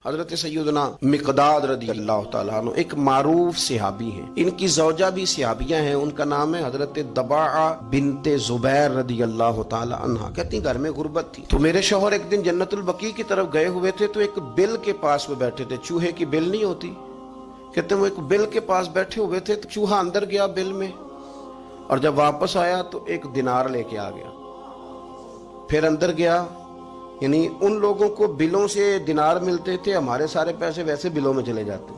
حضرت سیدنا مقداد رضی اللہ تعالیٰ عنہ ایک معروف صحابی ہیں، ان کی زوجہ بھی صحابیہ ہیں، ان کا نام ہے حضرت دباعہ بنت زبیر رضی اللہ تعالیٰ عنہ۔ کہتی ہیں گھر میں غربت تھی تو میرے شوہر ایک دن جنت البقیع کی طرف گئے ہوئے تھے تو ایک بل کے پاس وہ بیٹھے تھے، چوہے کی بل نہیں ہوتی، کہتے ہیں وہ ایک بل کے پاس بیٹھے ہوئے تھے تو چوہا اندر گیا بل میں، اور جب واپس آیا تو ایک دینار لے کے آ گیا، پھر اندر گیا، یعنی ان لوگوں کو بلوں سے دینار ملتے تھے، ہمارے سارے پیسے ویسے بلوں میں چلے جاتے،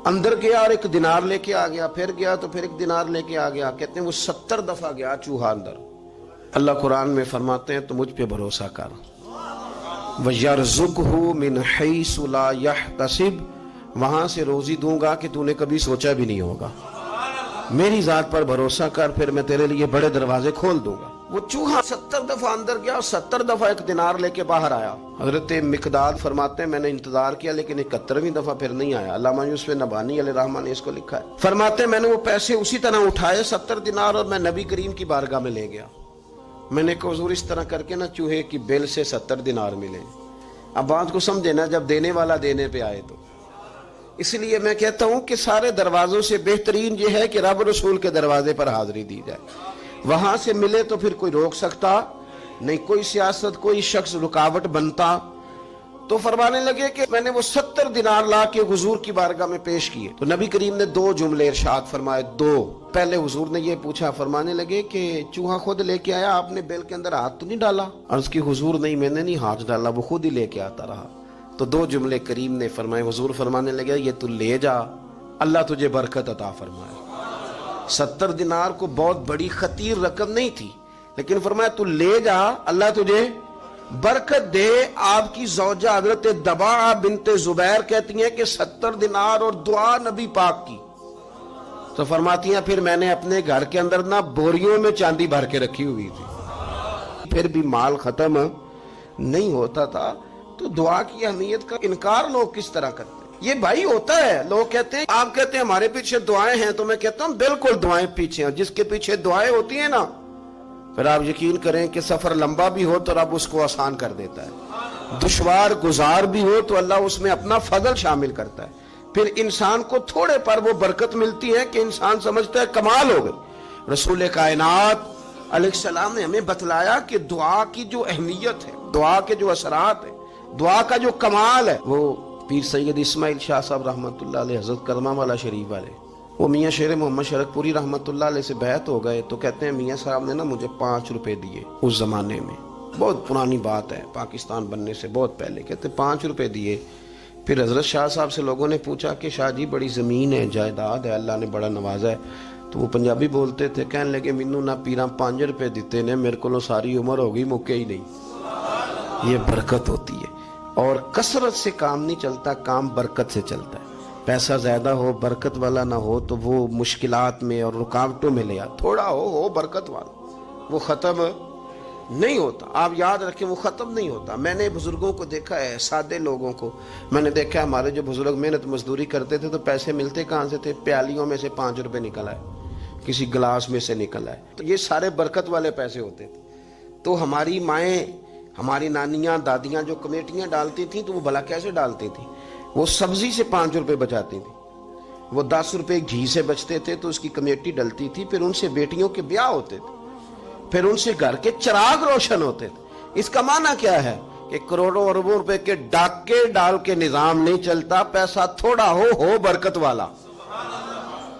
اندر گیا اور ایک دینار لے کے آ گیا، پھر گیا تو پھر ایک دینار لے کے آ گیا، کہتے ہیں وہ 70 دفعہ گیا چوہا اندر۔ اللہ قرآن میں فرماتے ہیں تو مجھ پہ بھروسہ کر، وَيَرْزُقْهُ مِنْ حَيْثُ لَا يَحْتَسِبُ، وہاں سے روزی دوں گا کہ تو نے کبھی سوچا بھی نہیں ہوگا، میری ذات پر بھروسہ کر، پھر میں تیرے لیے بڑے دروازے کھول دوں گا۔ وہ چوہا 70 دفعہ اندر گیا اور 70 دفعہ ایک دینار لے کے باہر آیا۔ حضرت مقداد فرماتے ہیں میں نے انتظار کیا لیکن 71ویں دفعہ پھر نہیں آیا۔ علامہ یوسف نبہانی علیہ رحمہ نے اس کو لکھا ہے، فرماتے ہیں میں نے وہ پیسے اسی طرح اٹھائے 70 دینار اور میں نبی کریم کی بارگاہ میں لے گیا، میں نے کہا حضور اس طرح کر کے نا چوہے کی بل سے 70 دینار ملے۔ اب بات کو سمجھے نا، جب دینے والا دینے پہ آئے تو اس لیے میں کہتا ہوں کہ سارے دروازوں سے بہترین یہ ہے کہ رب رسول کے دروازے پر حاضری دی جائے، وہاں سے ملے تو پھر کوئی روک سکتا نہیں، کوئی سیاست کوئی شخص رکاوٹ بنتا۔ تو فرمانے لگے کہ میں نے وہ 70 دینار لا کے حضور کی بارگاہ میں پیش کیے تو نبی کریم نے 2 جملے ارشاد فرمائے، 2۔ پہلے حضور نے یہ پوچھا، فرمانے لگے کہ چوہا خود لے کے آیا، آپ نے بیل کے اندر ہاتھ تو نہیں ڈالا؟ عرض کی حضور نہیں، میں نے نہیں ہاتھ ڈالا، وہ خود ہی لے کے آتا رہا۔ تو 2 جملے کریم نے فرمائے، حضور فرمانے لگے یہ تو لے جا، اللہ تجھے برکت عطا فرمائے۔ 70 دینار کو بہت بڑی خطیر رقم نہیں تھی، لیکن فرمایا تو لے جا، اللہ تجھے برکت دے۔ آپ کی زوجہ حضرت دباعہ بنت زبیر کہتی ہیں کہ 70 دینار اور دعا نبی پاک کی، تو فرماتی ہیں پھر میں نے اپنے گھر کے اندر نہ بوریوں میں چاندی بھر کے رکھی ہوئی تھی، پھر بھی مال ختم نہیں ہوتا تھا۔ تو دعا کی اہمیت کا انکار لوگ کس طرح کرتے ہیں؟ یہ بھائی ہوتا ہے، لوگ کہتے ہیں آپ کہتے ہیں ہمارے پیچھے دعائیں ہیں، تو میں کہتا ہوں بالکل دعائیں پیچھے ہیں، جس کے پیچھے دعائیں ہوتی ہیں نا، پھر آپ یقین کریں کہ سفر لمبا بھی ہو تو رب اس کو آسان کر دیتا ہے، دشوار گزار بھی ہو تو اللہ اس میں اپنا فضل شامل کرتا ہے، پھر انسان کو تھوڑے پر وہ برکت ملتی ہے کہ انسان سمجھتا ہے کمال ہو گئی۔ رسول کائنات علیہ السلام نے ہمیں بتلایا کہ دعا کی جو اہمیت ہے، دعا کے جو اثرات ہیں، دعا کا جو کمال ہے، وہ پیر سید اسماعیل شاہ صاحب رحمۃ اللہ علیہ، حضرت کرمہ والا شریف والے، وہ میاں شیر محمد شرک پوری رحمۃ اللہ علیہ سے بیعت ہو گئے تو کہتے ہیں میاں صاحب نے نا مجھے 5 روپے دیے، اس زمانے میں بہت پرانی بات ہے، پاکستان بننے سے بہت پہلے، کہتے 5 روپے دیے۔ پھر حضرت شاہ صاحب سے لوگوں نے پوچھا کہ شاہ جی بڑی زمین ہے، جائیداد ہے، اللہ نے بڑا نوازا ہے، تو وہ پنجابی بولتے تھے، کہنے لگے مینوں نہ پیراں 5 روپے دیتے نے، میرے کو ساری عمر ہو گئی مکے ہی نہیں۔ یہ برکت ہوتی ہے، اور کثرت سے کام نہیں چلتا، کام برکت سے چلتا ہے۔ پیسہ زیادہ ہو برکت والا نہ ہو تو وہ مشکلات میں اور رکاوٹوں میں لے آ، تھوڑا ہو برکت والا، وہ ختم نہیں ہوتا، آپ یاد رکھیں وہ ختم نہیں ہوتا۔ میں نے بزرگوں کو دیکھا ہے، سادے لوگوں کو میں نے دیکھا ہے، ہمارے جو بزرگ محنت مزدوری کرتے تھے تو پیسے ملتے کہاں سے تھے؟ پیالیوں میں سے 5 روپے نکل آئے، کسی گلاس میں سے نکل آئے، تو یہ سارے برکت والے پیسے ہوتے تھے۔ تو ہماری مائیں، ہماری نانیاں دادیاں جو کمیٹیاں ڈالتی تھیں تو وہ بھلا کیسے ڈالتی تھیں؟ وہ سبزی سے 5 روپے بچاتی تھی، وہ 10 روپے گھی سے بچتے تھے تو اس کی کمیٹی ڈلتی تھی، پھر ان سے بیٹیوں کے بیاہ ہوتے تھے، پھر ان سے گھر کے چراغ روشن ہوتے تھے۔ اس کا معنی کیا ہے کہ کروڑوں اربوں روپے کے ڈاکے ڈال کے نظام نہیں چلتا، پیسہ تھوڑا ہو برکت والا،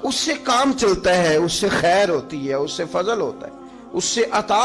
اس سے کام چلتا ہے، اس سے خیر ہوتی ہے، اس سے فضل ہوتا ہے، اس سے عطا